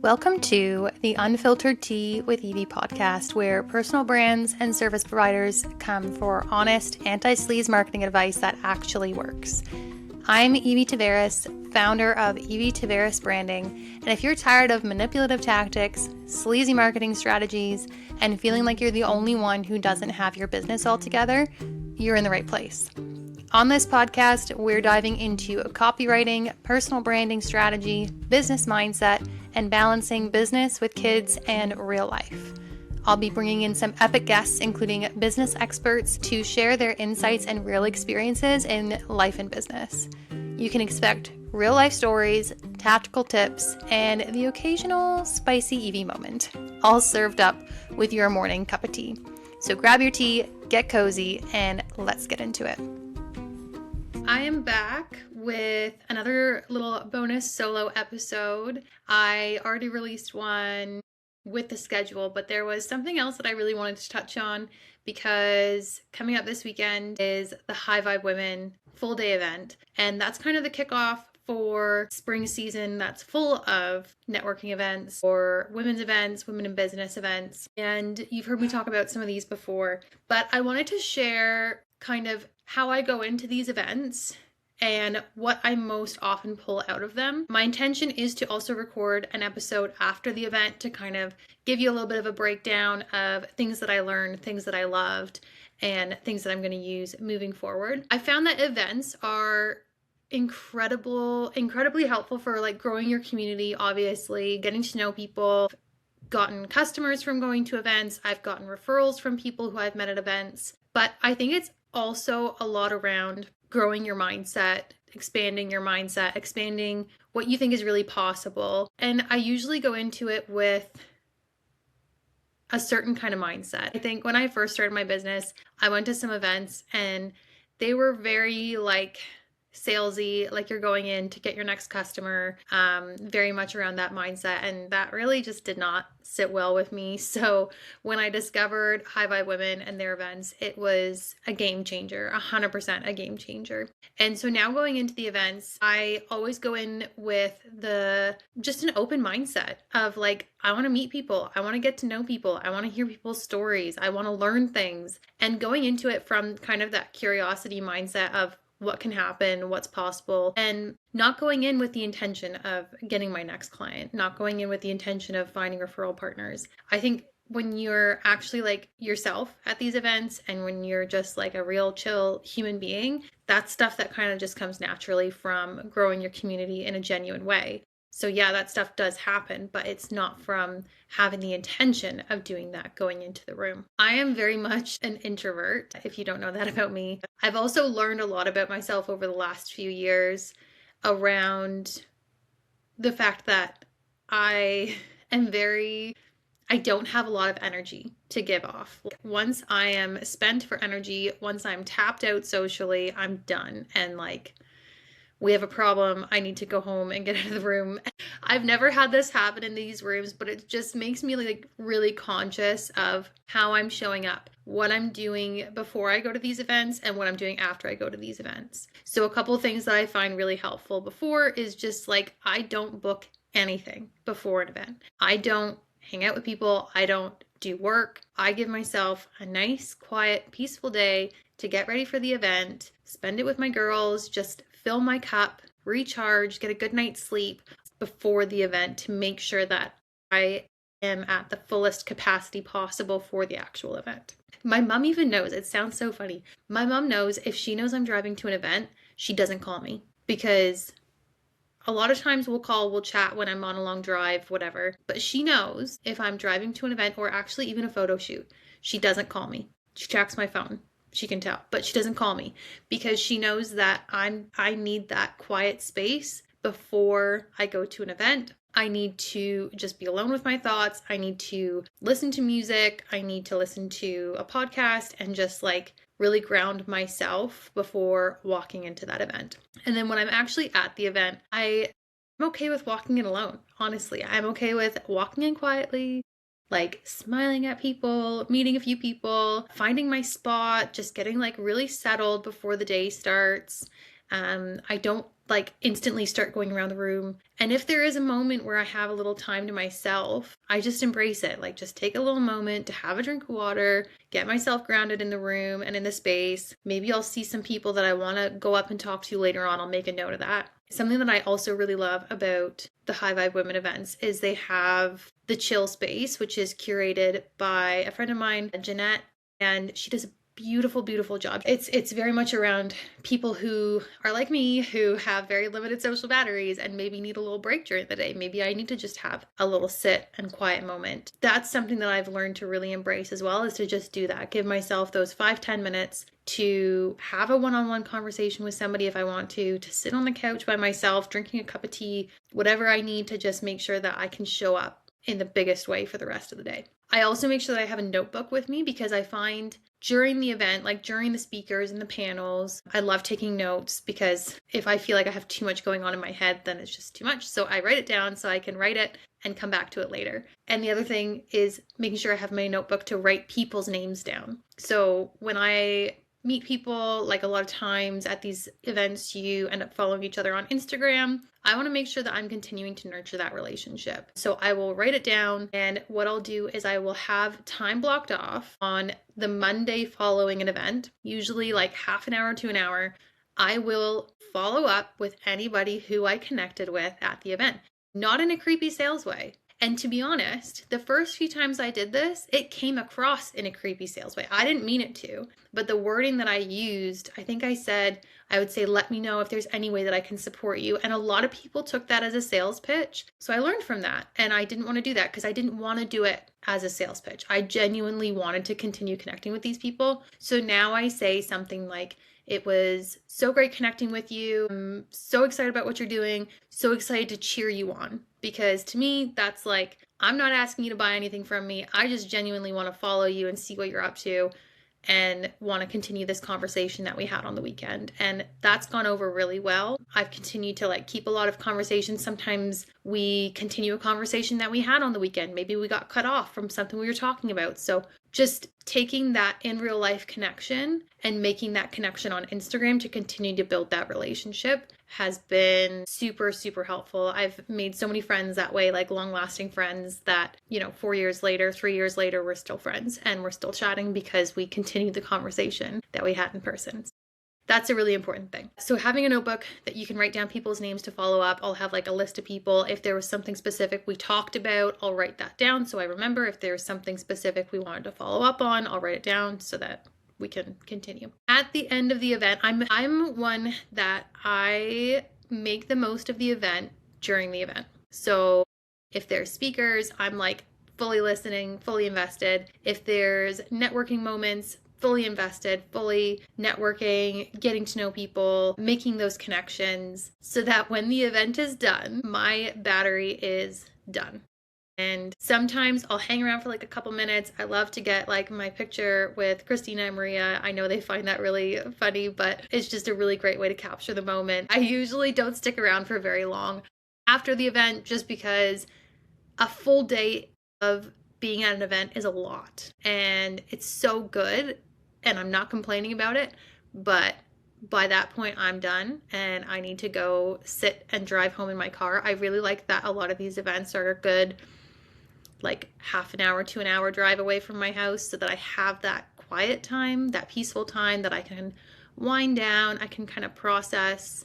Welcome to the Unfiltered Tea with Evie podcast, where personal brands and service providers come for honest, anti-sleaze marketing advice that actually works. I'm Evie Tavares, founder of Evie Tavares Branding, and if you're tired of manipulative tactics, sleazy marketing strategies, and feeling like you're the only one who doesn't have your business all together, you're in the right place. On this podcast, we're diving into copywriting, personal branding strategy, business mindset, and balancing business with kids and real life. I'll be bringing in some epic guests, including business experts, to share their insights and real experiences in life and business. You can expect real life stories, tactical tips, and the occasional spicy Evie moment, all served up with your morning cup of tea. So grab your tea, get cozy, and let's get into it. I am back with another little bonus solo episode. I already released one with the schedule, but there was something else that I really wanted to touch on because coming up this weekend is the High Vibe Women full day event, and that's kind of the kickoff for spring season that's full of networking events or women's events, women in business events. And you've heard me talk about some of these before, but I wanted to share kind of how I go into these events and what I most often pull out of them. My intention is to also record an episode after the event to kind of give you a little bit of a breakdown of things that I learned, things that I loved, and things that I'm going to use moving forward. I found that events are incredibly helpful for like growing your community, obviously, getting to know people. I've gotten customers from going to events. I've gotten referrals from people who I've met at events. But I think it's also a lot around growing your mindset, expanding what you think is really possible. And I usually go into it with a certain kind of mindset. I think when I first started my business, I went to some events and they were very like salesy, like you're going in to get your next customer, very much around that mindset. And that really just did not sit well with me. So when I discovered High Vibe Women and their events, it was a game changer, 100% a game changer. And so now going into the events, I always go in with just an open mindset of like, I want to meet people. I want to get to know people. I want to hear people's stories. I want to learn things. And going into it from kind of that curiosity mindset of what can happen, what's possible, and not going in with the intention of getting my next client, not going in with the intention of finding referral partners. I think when you're actually like yourself at these events and when you're just like a real chill human being, that's stuff that kind of just comes naturally from growing your community in a genuine way. So yeah, that stuff does happen, but it's not from having the intention of doing that going into the room. I am very much an introvert, if you don't know that about me. I've also learned a lot about myself over the last few years around the fact that I don't have a lot of energy to give off. Once I am spent for energy, once I'm tapped out socially, I'm done. And like, we have a problem, I need to go home and get out of the room. I've never had this happen in these rooms, but it just makes me like really conscious of how I'm showing up, what I'm doing before I go to these events and what I'm doing after I go to these events. So a couple of things that I find really helpful before is just like, I don't book anything before an event. I don't hang out with people. I don't do work. I give myself a nice, quiet, peaceful day to get ready for the event, spend it with my girls, just fill my cup, recharge, get a good night's sleep before the event to make sure that I am at the fullest capacity possible for the actual event. My mom even knows, it sounds so funny. My mom knows if she knows I'm driving to an event, she doesn't call me because a lot of times we'll chat when I'm on a long drive, whatever. But she knows if I'm driving to an event or actually even a photo shoot, she doesn't call me. She checks my phone. She can tell, but she doesn't call me because she knows that I need that quiet space before I go to an event. I need to just be alone with my thoughts. I need to listen to music. I need to listen to a podcast and just like really ground myself before walking into that event. And then when I'm actually at the event, I'm okay with walking in alone. Honestly, I'm okay with walking in quietly, like smiling at people, meeting a few people, finding my spot, just getting like really settled before the day starts. I don't like instantly start going around the room. And if there is a moment where I have a little time to myself, I just embrace it. Like just take a little moment to have a drink of water, get myself grounded in the room and in the space. Maybe I'll see some people that I want to go up and talk to later on. I'll make a note of that. Something that I also really love about the High Vibe Women events is they have the chill space, which is curated by a friend of mine, Jeanette, and she does a beautiful job. It's very much around people who are like me, who have very limited social batteries and maybe need a little break during the day. Maybe I need to just have a little sit and quiet moment. That's something that I've learned to really embrace as well, is to just do that. Give myself those 5-10 minutes to have a one-on-one conversation with somebody if I want to sit on the couch by myself, drinking a cup of tea, whatever I need to just make sure that I can show up in the biggest way for the rest of the day. I also make sure that I have a notebook with me, because I find during the event, like during the speakers and the panels, I love taking notes, because if I feel like I have too much going on in my head, then it's just too much. So I write it down so I can write it and come back to it later. And the other thing is making sure I have my notebook to write people's names down. So when I meet people, like a lot of times at these events, you end up following each other on Instagram. I want to make sure that I'm continuing to nurture that relationship. So I will write it down, and what I'll do is I will have time blocked off on the Monday following an event, usually like half an hour to an hour. I will follow up with anybody who I connected with at the event, not in a creepy sales way. And to be honest, the first few times I did this, it came across in a creepy sales way. I didn't mean it to, but the wording that I used, I think I would say, let me know if there's any way that I can support you. And a lot of people took that as a sales pitch. So I learned from that, and I didn't want to do that because I didn't want to do it as a sales pitch. I genuinely wanted to continue connecting with these people. So now I say something like, it was so great connecting with you. I'm so excited about what you're doing. So excited to cheer you on. Because to me, that's like, I'm not asking you to buy anything from me. I just genuinely want to follow you and see what you're up to, and want to continue this conversation that we had on the weekend. And that's gone over really well. I've continued to keep a lot of conversations. Sometimes we continue a conversation that we had on the weekend. Maybe we got cut off from something we were talking about. So just taking that in real life connection and making that connection on Instagram to continue to build that relationship has been super helpful. I've made so many friends that way, like long lasting friends that, 4 years later, 3 years later, we're still friends and we're still chatting because we continued the conversation that we had in person. That's a really important thing. So having a notebook that you can write down people's names to follow up. I'll have a list of people. If there was something specific we talked about, I'll write that down so I remember. If there's something specific we wanted to follow up on, I'll write it down so that we can continue. At the end of the event, I'm one that I make the most of the event during the event. So if there's speakers, I'm fully listening, fully invested. If there's networking moments, fully invested, fully networking, getting to know people, making those connections so that when the event is done, my battery is done. And sometimes I'll hang around for a couple minutes. I love to get my picture with Christina and Maria. I know they find that really funny, but it's just a really great way to capture the moment. I usually don't stick around for very long after the event, just because a full day of being at an event is a lot, and it's so good, and I'm not complaining about it, but by that point I'm done and I need to go sit and drive home in my car. I really like that a lot of these events are a good half an hour to an hour drive away from my house, so that I have that quiet time, that peaceful time that I can wind down. I can kind of process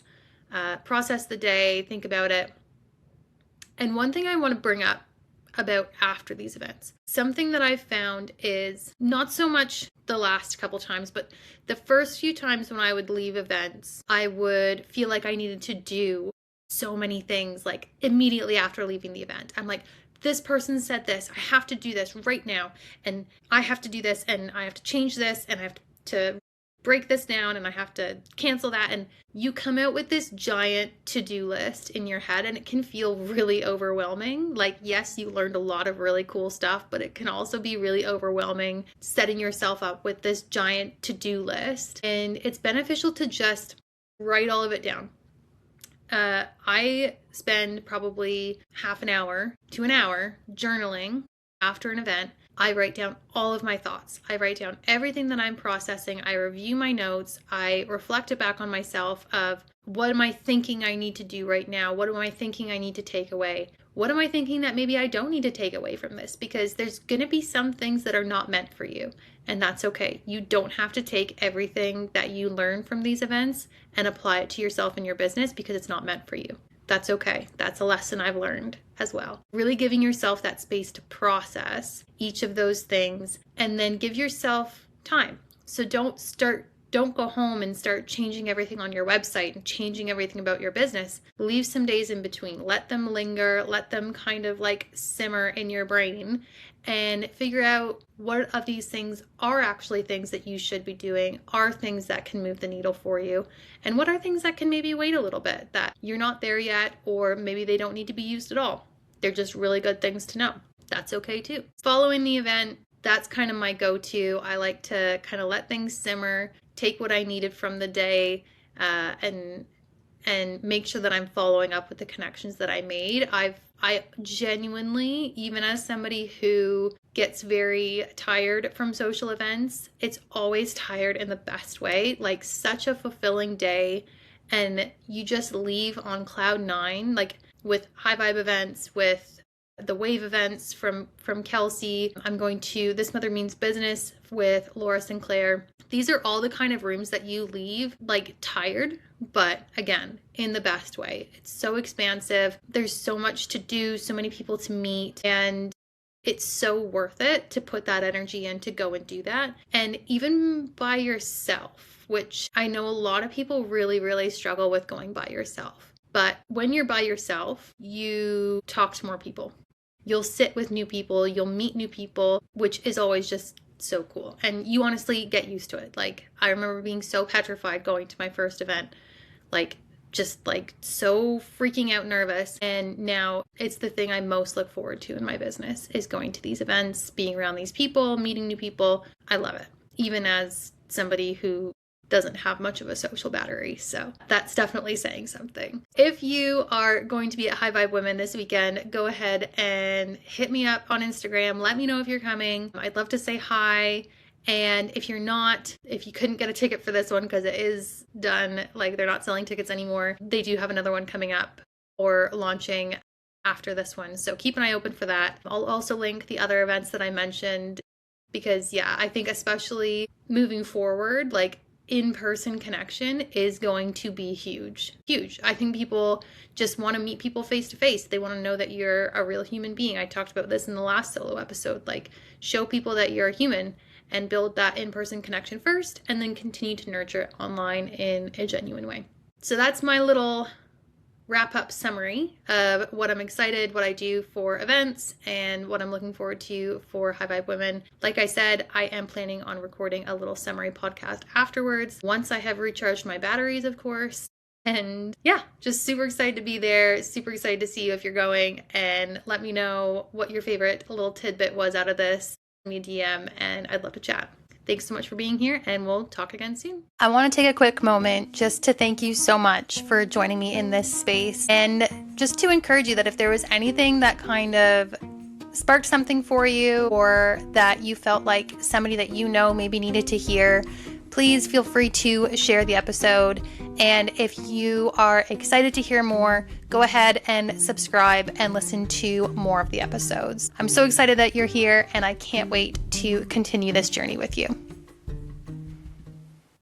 the day, think about it. And one thing I want to bring up about after these events, something that I've found is not so much the last couple times, but the first few times when I would leave events, I would feel like I needed to do so many things immediately after leaving the event. I'm like, this person said this, I have to do this right now, and I have to do this, and I have to change this, and I have to break this down, and I have to cancel that. And you come out with this giant to-do list in your head, and it can feel really overwhelming. Yes, you learned a lot of really cool stuff, but it can also be really overwhelming setting yourself up with this giant to-do list. And it's beneficial to just write all of it down. I spend probably half an hour to an hour journaling after an event, I write down all of my thoughts. I write down everything that I'm processing. I review my notes. I reflect it back on myself of what am I thinking I need to do right now? What am I thinking I need to take away? What am I thinking that maybe I don't need to take away from this? Because there's going to be some things that are not meant for you, and that's okay. You don't have to take everything that you learn from these events and apply it to yourself and your business because it's not meant for you. That's okay. That's a lesson I've learned as well. Really giving yourself that space to process each of those things and then give yourself time. So don't go home and start changing everything on your website and changing everything about your business. Leave some days in between. Let them linger. Let them kind of like simmer in your brain and figure out what of these things are actually things that you should be doing, are things that can move the needle for you, and what are things that can maybe wait a little bit, that you're not there yet, or maybe they don't need to be used at all. They're just really good things to know. That's okay too. Following the event, that's kind of my go-to. I like to kind of let things simmer, take what I needed from the day, and make sure that I'm following up with the connections that I made. I genuinely, even as somebody who gets very tired from social events, it's always tired in the best way, like such a fulfilling day. And you just leave on cloud nine, like with high vibe events, with the wave events from Kelsey. I'm going to This Mother Means Business with Laura Sinclair. These are all the kind of rooms that you leave like tired, but again, in the best way. It's so expansive. There's so much to do, so many people to meet, and it's so worth it to put that energy in to go and do that. And even by yourself, which I know a lot of people really, really struggle with going by yourself. But when you're by yourself, you talk to more people. You'll sit with new people, you'll meet new people, which is always just so cool. And you honestly get used to it. Like, I remember being so petrified going to my first event, like just like so freaking out nervous. And now it's the thing I most look forward to in my business, is going to these events, being around these people, meeting new people. I love it, even as somebody who doesn't have much of a social battery. So that's definitely saying something. If you are going to be at High Vibe Women this weekend, go ahead and hit me up on Instagram. Let me know if you're coming. I'd love to say hi. And if you're not, if you couldn't get a ticket for this one because it is done, like they're not selling tickets anymore, they do have another one coming up or launching after this one. So keep an eye open for that. I'll also link the other events that I mentioned because yeah, I think especially moving forward, like in-person connection is going to be huge. I think people just want to meet people face to face. They want to know that you're a real human being. I talked about this in the last solo episode, like show people that you're a human and build that in-person connection first and then continue to nurture it online in a genuine way. So that's my little wrap-up summary of what I'm excited, what I do for events, and what I'm looking forward to for High Vibe Women. Like I said, I am planning on recording a little summary podcast afterwards, once I have recharged my batteries, of course. And yeah, just super excited to be there, super excited to see you if you're going, and let me know what your favorite little tidbit was out of this. Send me a DM, and I'd love to chat. Thanks so much for being here, and we'll talk again soon. I want to take a quick moment just to thank you so much for joining me in this space, and just to encourage you that if there was anything that kind of sparked something for you, or that you felt like somebody that you know maybe needed to hear, please feel free to share the episode. And if you are excited to hear more, go ahead and subscribe and listen to more of the episodes. I'm so excited that you're here, and I can't wait to continue this journey with you.